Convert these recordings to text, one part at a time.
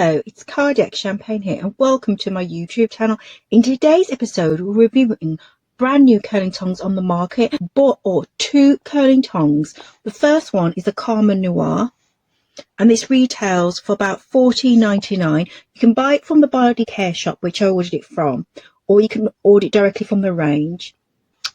Hello, it's Cardiac Champagne here and welcome to my YouTube channel. In today's episode, we're reviewing brand new curling tongs on the market. Bought two curling tongs. The first one is a Carmen Noir and this retails for about $14.99. You can buy it from the Body Care shop, which I ordered it from, or you can order it directly from the range.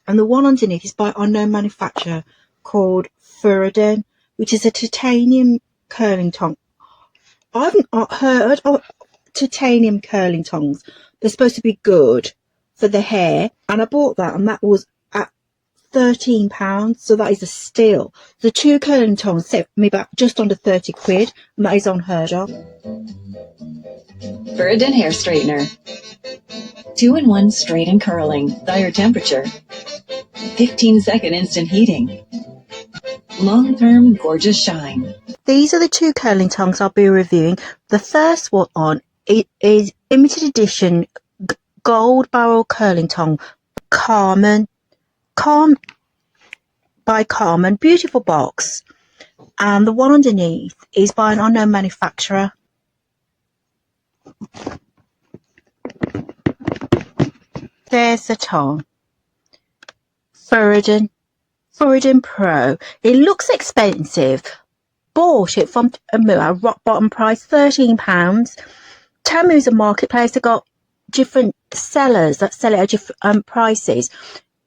And the one underneath is by an unknown manufacturer called Furiden, which is a titanium curling tong. I haven't heard of titanium curling tongs. They're supposed to be good for the hair, and I bought that, and that was at £13, so that is a steal. The two curling tongs set me back just under 30 quid, and that is unheard of. Furiden hair straightener. 2-in-1 straight and curling, desired temperature. 15-second instant heating. Long-term gorgeous shine. These are the two curling tongs I'll be reviewing. The first one on it is limited edition gold barrel curling tong, Carmen by Carmen, beautiful box. And the one underneath is by an unknown manufacturer. There's the tong, Furiden Pro. It looks expensive. Bought it from Temu at rock bottom price, £13. Temu's a marketplace. They've got different sellers that sell it at different prices,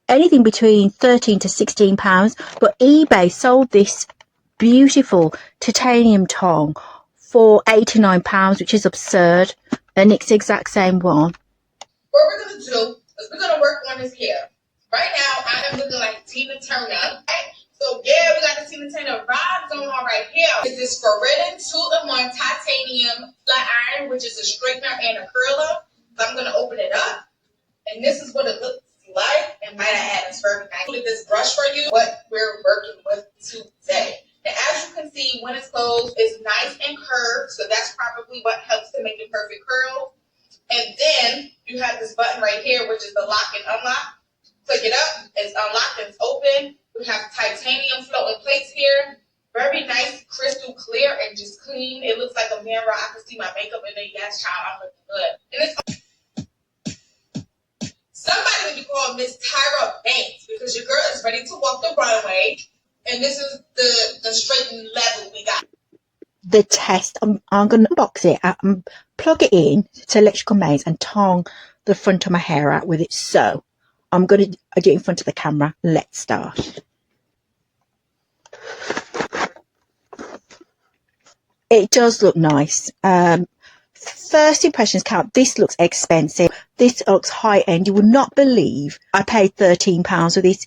anything between £13 to £16. But eBay sold this beautiful titanium tong for £89, which is absurd, and it's the exact same one. What we're gonna do is we're gonna work on his hair. Right now, I am looking like Tina Turner. Right? So yeah, we got the Tina Turner vibes going on right here. It's this Furiden 2-in-1 titanium flat iron, which is a straightener and a curler. So I'm gonna open it up, and this is what it looks like. And might I add, it's very nice. With this brush for you, what we're working with today. And as you can see, when it's closed, it's nice and curved. So that's probably what helps to make the perfect curl. And then you have this button right here, which is the lock and unlock. Click it up, it's unlocked and it's open. We have titanium floating plates here. Very nice, crystal clear, and just clean. It looks like a mirror. I can see my makeup in there. Yes, child, I'm looking good. And it's somebody would be called Miss Tyra Banks, because your girl is ready to walk the runway. And this is the straightened level we got. The test, I'm going to unbox it and plug it in to electrical mains and tong the front of my hair out with it. So I'm going to do it in front of the camera. Let's start. It does look nice. First impressions count. This looks expensive. This looks high end. You would not believe I paid £13 for this.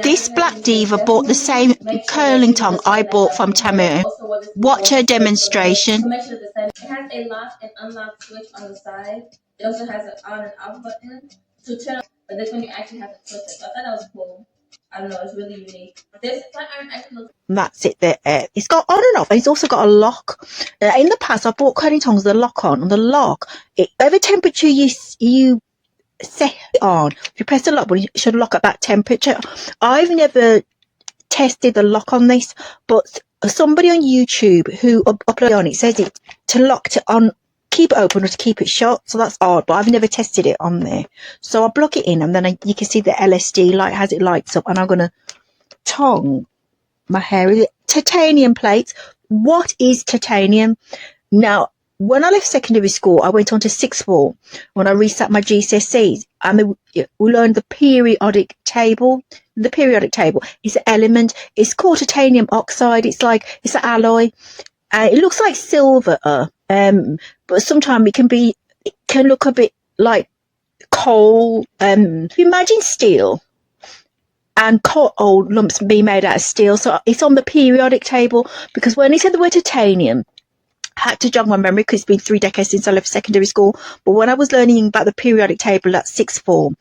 This Black Diva bought the same curling tong I bought from Temu. Watch her demonstration. It has a lock and unlock switch on the side. It also has an on and off button to turn on, but this one you actually have to flip it. So I thought that was cool. I don't know, it's really unique. This flat iron actually looks. That's it there. It's got on and off, and it's also got a lock. In the past, I bought curling tongs with a lock on. On the lock, whatever temperature you set it on, if you press the lock button, it should lock at that temperature. I've never tested the lock on this, but somebody on YouTube who uploaded on it says it to lock it on, keep it open or to keep it shut. So that's odd, but I've never tested it on there. So I'll block it in, and then you can see the LSD light as it lights up, and I'm going to tong my hair with titanium plates. What is titanium? Now, when I left secondary school, I went on to sixth form when I resat my GCSEs, and we learned the periodic table. The periodic table is an element. It's called titanium oxide. It's an alloy. It looks like silver, but sometimes it can look a bit like coal. Imagine steel and coal lumps being made out of steel. So it's on the periodic table, because when he said the word titanium, I had to jog my memory because it's been 3 decades since I left secondary school. But when I was learning about the periodic table at sixth form,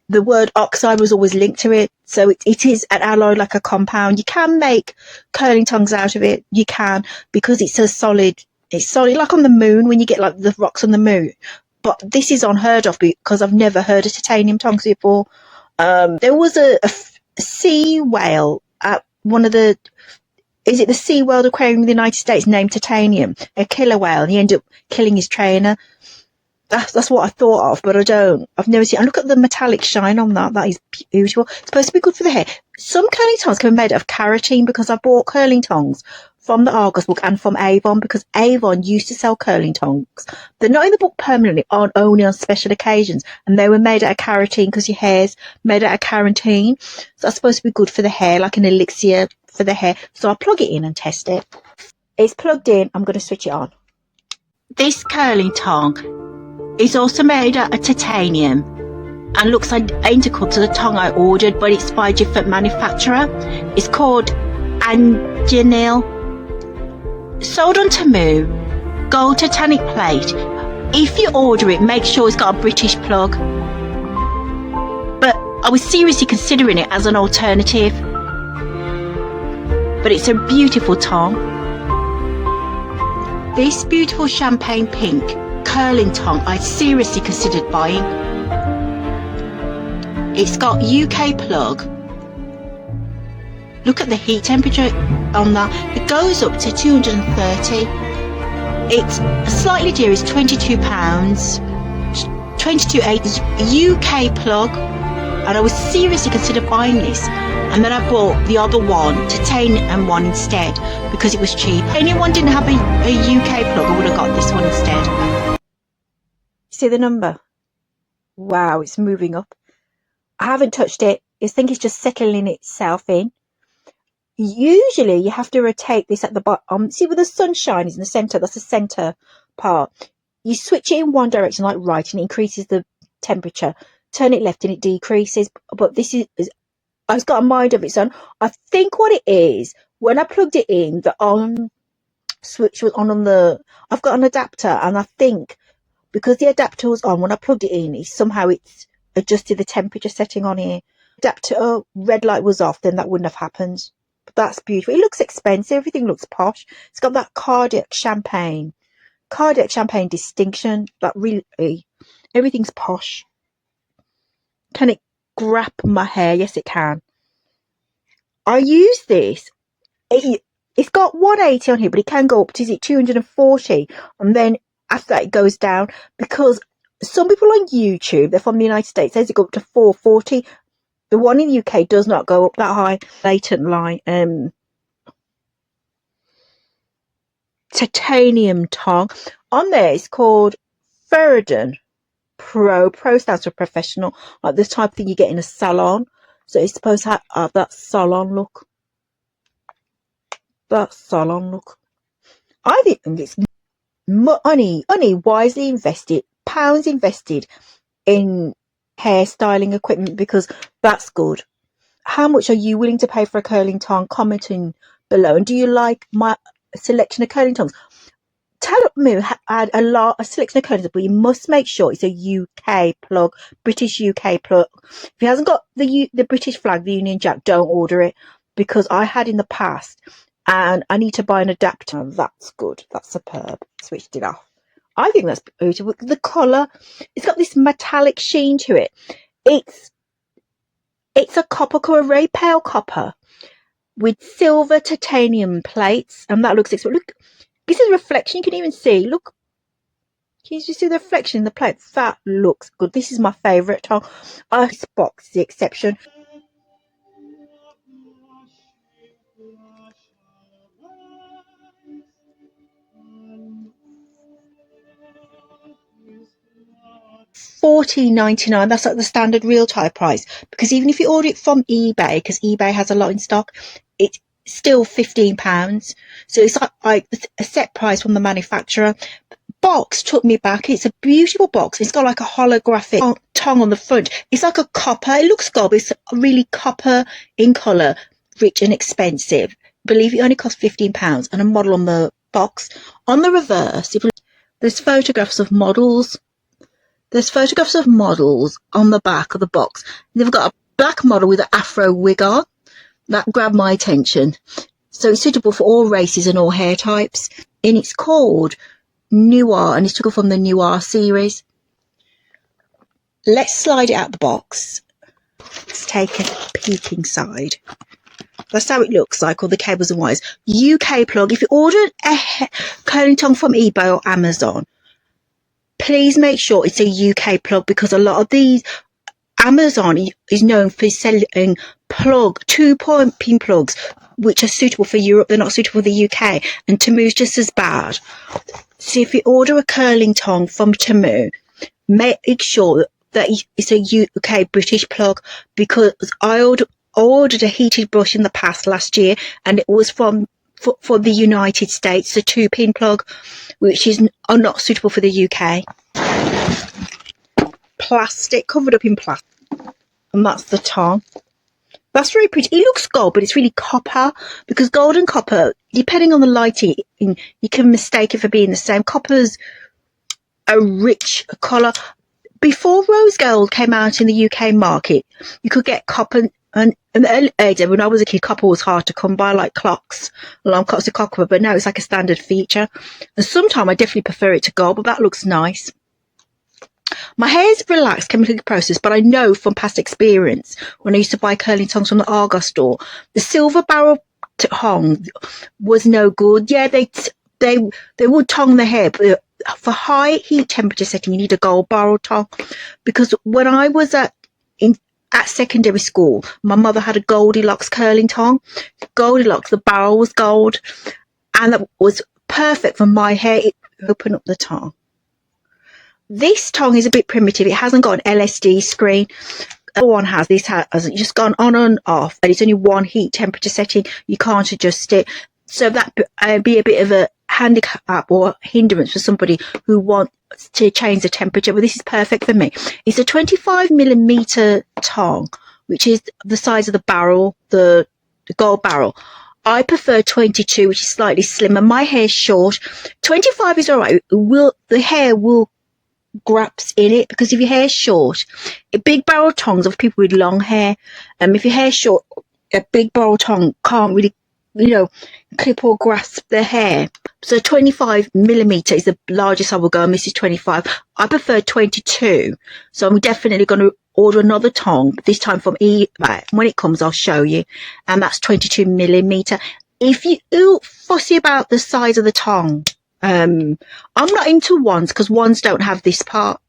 the word oxide was always linked to it. So it is an alloy, like a compound. You can make curling tongs out of it. You can, because it's so solid. It's solid, like on the moon, when you get like the rocks on the moon. But this is unheard of, because I've never heard of titanium tongs before. There was a sea whale at one of the is it the SeaWorld Aquarium in the United States named Titanium, a killer whale, and he ended up killing his trainer. That's what I thought of, but I don't. I've never seen. And look at the metallic shine on that. That is beautiful. It's supposed to be good for the hair. Some curling tongs can be made out of carotene, because I bought curling tongs from the Argos book and from Avon, because Avon used to sell curling tongs. They're not in the book permanently, only on special occasions, and they were made out of carotene because your hair's made out of carotene. So that's supposed to be good for the hair, like an elixir for the hair. So I'll plug it in and test it. It's plugged in. I'm going to switch it on. This curling tong is also made out of titanium and looks identical to the tong I ordered, but it's by a different manufacturer. It's called Angenil. Sold on Temu. Gold titanic plate. If you order it, make sure it's got a British plug. But I was seriously considering it as an alternative. But it's a beautiful tong. This beautiful champagne pink curling tong I seriously considered buying. It's got UK plug. Look at the heat temperature on that. It goes up to 230. It's slightly dear, it's £22. 22.8 is UK plug, and I was seriously considered buying this. And then I bought the other one, titanium one, instead, because it was cheap. If anyone didn't have a UK plug, I would have got this one instead. See the number? Wow, it's moving up. I haven't touched it. I think it's just settling itself in. Usually you have to rotate this at the bottom. See where the sunshine is in the center? That's the center part. You switch it in one direction, like right, and it increases the temperature. Turn it left and it decreases. But this is, it's got a mind of its own. I think what it is, when I plugged it in, the on switch was on the, I've got an adapter, and I think because the adapter was on, when I plugged it in, somehow it's adjusted the temperature setting on here. Adapter red light was off, then that wouldn't have happened. But that's beautiful. It looks expensive. Everything looks posh. It's got that cardiac champagne distinction. That really, everything's posh. Can it grab my hair? Yes, it can. I use this. It's got 180 on here, but it can go up to, is it 240? And then after that, it goes down, because some people on YouTube, they're from the United States, says it go up to 440. The one in the UK does not go up that high. Latent light. Titanium tong. On there, it's called Furiden Pro. Pro stands for professional. Like this type of thing you get in a salon. So it's supposed to have that salon look. That salon look. I think it's money wisely invested, pounds invested in hairstyling equipment, because that's good. How much are you willing to pay for a curling tong? Commenting below. And do you like my selection of curling tongs? Temu had a selection of curling tongs, but you must make sure it's a UK plug, British UK plug. If it hasn't got the British flag, the Union Jack, don't order it, because I had in the past, and I need to buy an adapter. That's good. That's superb. Switched it off. I think that's beautiful. The colour, it's got this metallic sheen to it. It's a copper core, a very pale copper with silver titanium plates, and that looks excellent. Look, this is a reflection. You can even see. Look, can you see the reflection in the plates? That looks good. This is my favourite tong. This box is the exception. $14.99. That's like the standard real type price, because even if you order it from eBay, because eBay has a lot in stock, it's still £15. So it's like a set price from the manufacturer. Box took me back. It's a beautiful box. It's got like a holographic tongue on the front. It's like a copper. It looks gold, but it's really copper in colour, rich and expensive. I believe it only cost £15, and a model on the box. On the reverse, there's photographs of models. There's photographs of models on the back of the box. They've got a black model with an afro wig on. That grabbed my attention. So it's suitable for all races and all hair types. And it's called Noir, and it's taken from the Noir series. Let's slide it out the box. Let's take a peek inside. That's how it looks like, all the cables and wires. UK plug. If you ordered a curling tong from eBay or Amazon, please make sure it's a UK plug, because a lot of these, Amazon is known for selling two-point pin plugs, which are suitable for Europe. They're not suitable for the UK. And Temu's just as bad. So if you order a curling tong from Temu, make sure that it's a UK British plug, because I ordered a heated brush in the past last year, and it was for the United States, a 2-pin plug, which are not suitable for the UK. Plastic, covered up in plastic. And that's the tong. That's very pretty. It looks gold, but it's really copper, because gold and copper, depending on the lighting, you can mistake it for being the same. Copper's a rich colour. Before rose gold came out in the UK market, you could get copper, and in the early days, when I was a kid, copper was hard to come by, like clocks, alarm clocks of copper, but now it's like a standard feature. And sometimes I definitely prefer it to gold, but that looks nice. My hair's relaxed chemically processed, but I know from past experience, when I used to buy curling tongs from the Argos store, the silver barrel tong was no good. Yeah, they would tong the hair, but for high heat temperature setting, you need a gold barrel tong. Because when I was at secondary school, my mother had a Goldilocks curling tong. Goldilocks, the barrel was gold, and that was perfect for my hair. It opened up the tong. This tong is a bit primitive. It hasn't got an LSD screen. The other one has. This has just gone on and off, and it's only one heat temperature setting. You can't adjust it. So that be a bit of a handicap or hindrance for somebody who wants to change the temperature. But this is perfect for me. It's a 25mm tong, which is the size of the barrel, the gold barrel. I prefer 22, which is slightly slimmer. My hair's short. 25 is all right. The hair will grabs in it, because if your hair's short, a big barrel tongs are for people with long hair. If your hair's short, a big barrel tong can't really, clip or grasp the hair. So 25mm is the largest I will go, and this is 25. I prefer 22, so I'm definitely going to order another tong, this time from eBay. When it comes, I'll show you. And that's 22mm. If you're fussy about the size of the tong, I'm not into wands, because wands don't have this part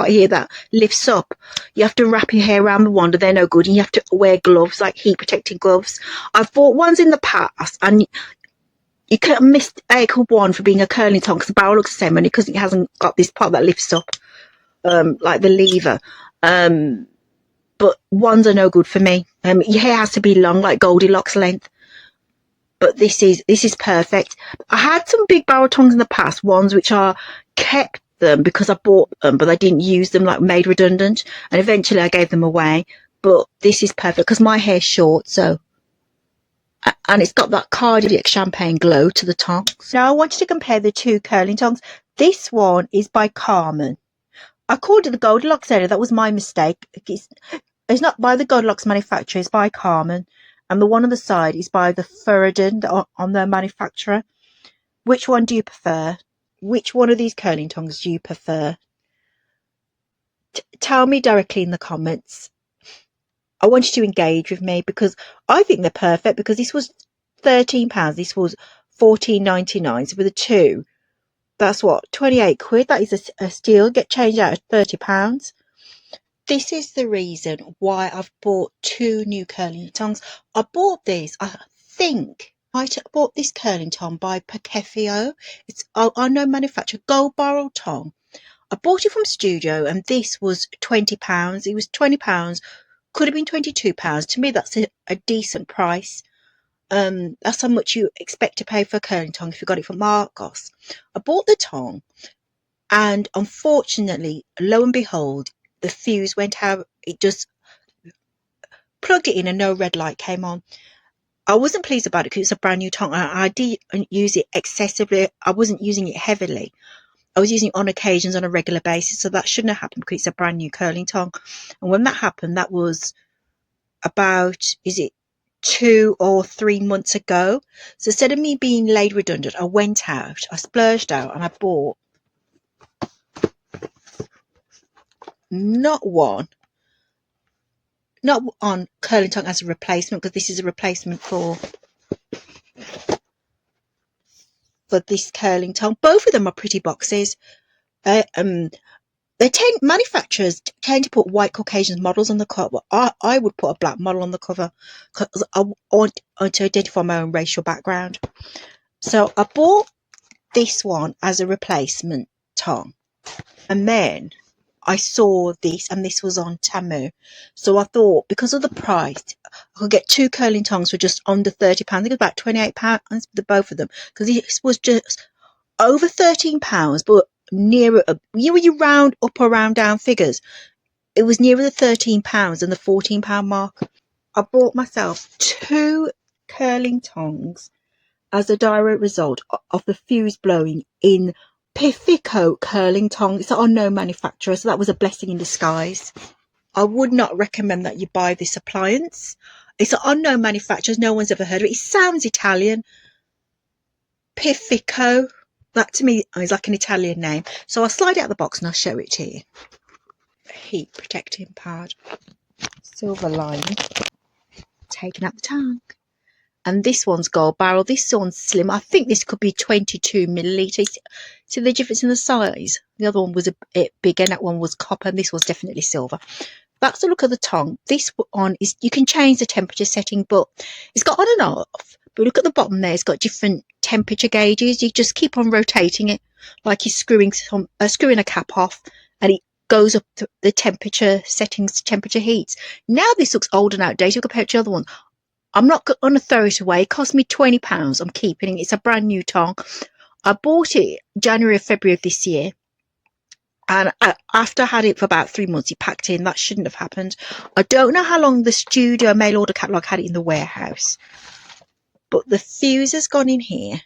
here that lifts up. You have to wrap your hair around the wand, and they're no good, and you have to wear gloves, like heat protecting gloves. I've bought ones in the past, and you can't mistake a wand for being a curling tong, because the barrel looks the same, because it hasn't got this part that lifts up, like the lever. But wands are no good for me. Your hair has to be long, like Goldilocks length. But this is perfect. I had some big barrel tongs in the past, ones which are kept them because I bought them, but I didn't use them, like made redundant, and eventually I gave them away. But this is perfect because my hair's short, so, and it's got that cardiac champagne glow to the tongs. Now I wanted to compare the two curling tongs. This one is by Carmen. I called it the Goldilocks earlier. That was my mistake. It's not by the Goldilocks manufacturer, it's by Carmen. And the one on the side is by the Furiden, on their manufacturer. Which one do you prefer? Which one of these curling tongs do you prefer? Tell me directly in the comments. I want you to engage with me, because I think they're perfect, because this was £13. This was $14.99. So with a two, that's what, 28 quid. That is a steal. Get changed out at £30. This is the reason why I've bought two new curling tongs. I bought this, I think I bought this curling tong by Pacefio. It's unknown manufacturer, gold barrel tong. I bought it from Studio, and this was £20. It was £20, could have been £22. To me, that's a decent price. That's how much you expect to pay for a curling tong if you got it from Argos. I bought the tong, and unfortunately, lo and behold, the fuse went out. It just plugged it in and no red light came on. I wasn't pleased about it because it's a brand new tong. I didn't use it excessively. I wasn't using it heavily. I was using it on occasions on a regular basis, so that shouldn't have happened because it's a brand new curling tong. And when that happened, that was about, 2 or 3 months ago. So instead of me being laid redundant, I went out, I splurged out, and I bought not one, not on curling tongue as a replacement, because this is a replacement for this curling tongue. Both of them are pretty boxes. Manufacturers tend to put white Caucasian models on the cover. I would put a black model on the cover because I want to identify my own racial background. So I bought this one as a replacement tongue, and then I saw this, and this was on Temu. So I thought, because of the price, I could get 2 curling tongs for just under £30. I think it was about £28 for the both of them, because this was just over £13, but nearer, you round up or round down figures, it was nearer the £13 than the £14 mark. I bought myself 2 curling tongs as a direct result of the fuse blowing in Pifico curling tongs. It's an unknown manufacturer, so that was a blessing in disguise. I would not recommend that you buy this appliance. It's an unknown manufacturer, no one's ever heard of it. It sounds Italian. Pifico, that to me is like an Italian name. So I'll slide it out of the box and I'll show it to you. Heat protecting pad, silver lining, taking out the tank. And this one's gold barrel. This one's slim. I think this could be 22 millilitres. See the difference in the size? The other one was a bit bigger, and that one was copper, and this was definitely silver. That's a look at the tongue. This one is, you can change the temperature setting, but it's got on and off. But look at the bottom there, it's got different temperature gauges. You just keep on rotating it like you're screwing a cap off, and it goes up to the temperature settings, temperature heats. Now this looks old and outdated compared to the other one. I'm not going to throw it away. It cost me £20. I'm keeping it. It's a brand new tongue. I bought it January or February of this year. And after I had it for about 3 months, it packed in. That shouldn't have happened. I don't know how long the studio mail order catalogue had it in the warehouse. But the fuse has gone in here.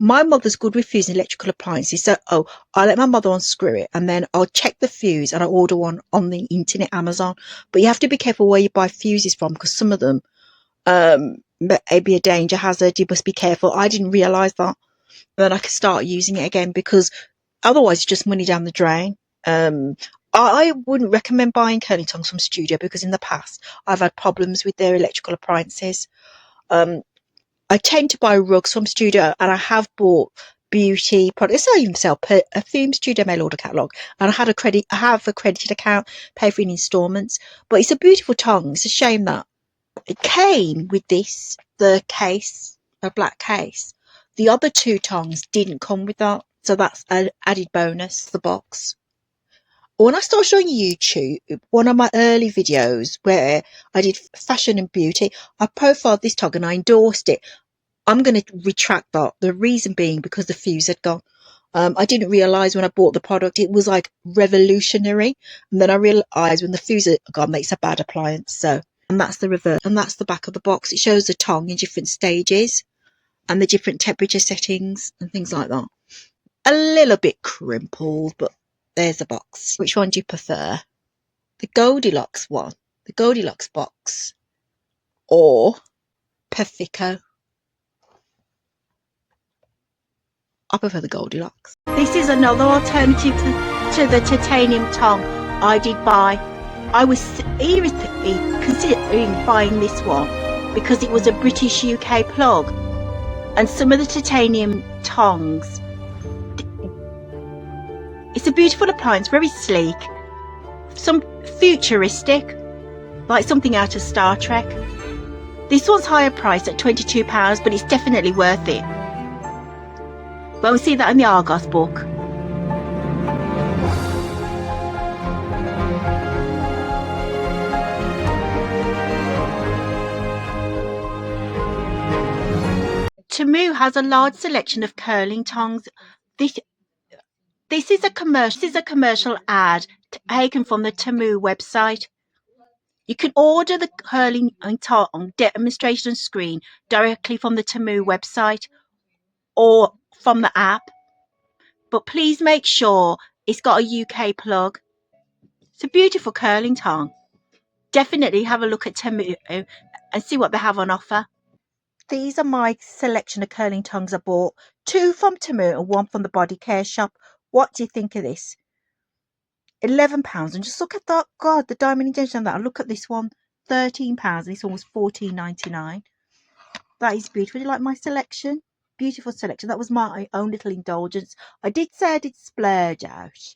My mother's good with fusing electrical appliances. So, I'll let my mother unscrew it, and then I'll check the fuse, and I'll order one on the internet, Amazon. But you have to be careful where you buy fuses from, because some of them may be a danger hazard. You must be careful. I didn't realise that. Then I could start using it again, because otherwise it's just money down the drain. I wouldn't recommend buying curling tongs from Studio, because in the past I've had problems with their electrical appliances. I tend to buy rugs from Studio, and I have bought beauty products. I even sell perfume, Studio mail order catalogue, and I have a credited account, pay for in instalments. But it's a beautiful tongue. It's a shame that it came with this, the case, a black case. The other 2 tongs didn't come with that, so that's an added bonus to the box. When I started showing YouTube, one of my early videos where I did fashion and beauty, I profiled this tongue and I endorsed it. I'm going to retract that. The reason being because the fuse had gone. I didn't realise when I bought the product it was like revolutionary, and then I realised when the fuse had gone that it's a bad appliance. So, and that's the reverse, and that's the back of the box. It shows the tongue in different stages and the different temperature settings and things like that. A little bit crimpled, but there's the box. Which one do you prefer? The Goldilocks one, the Goldilocks box, or Pafico? I prefer the Goldilocks. This is another alternative to the titanium tongue I did buy. I was seriously considering buying this one because it was a British UK plug, and some of the titanium tongs. It's a beautiful appliance, very sleek, some futuristic, like something out of Star Trek. This one's higher priced at £22, but it's definitely worth it. Well, we see that in the Argos book. Temu has a large selection of curling tongs. This is a commercial ad taken from the Temu website. You can order the curling tong demonstration screen directly from the Temu website or from the app. But please make sure it's got a UK plug. It's a beautiful curling tongue. Definitely have a look at Temu and see what they have on offer. These are my selection of curling tongs I bought. 2 from Temu and 1 from the body care shop. What do you think of this? £11. And just look at that. God, the diamond indentation on that. And look at this one. £13. This one was $14.99. That is beautiful. Do you like my selection? Beautiful selection. That was my own little indulgence. I did say I did splurge out.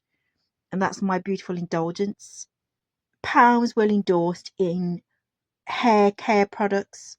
And that's my beautiful indulgence. Pounds well endorsed in hair care products.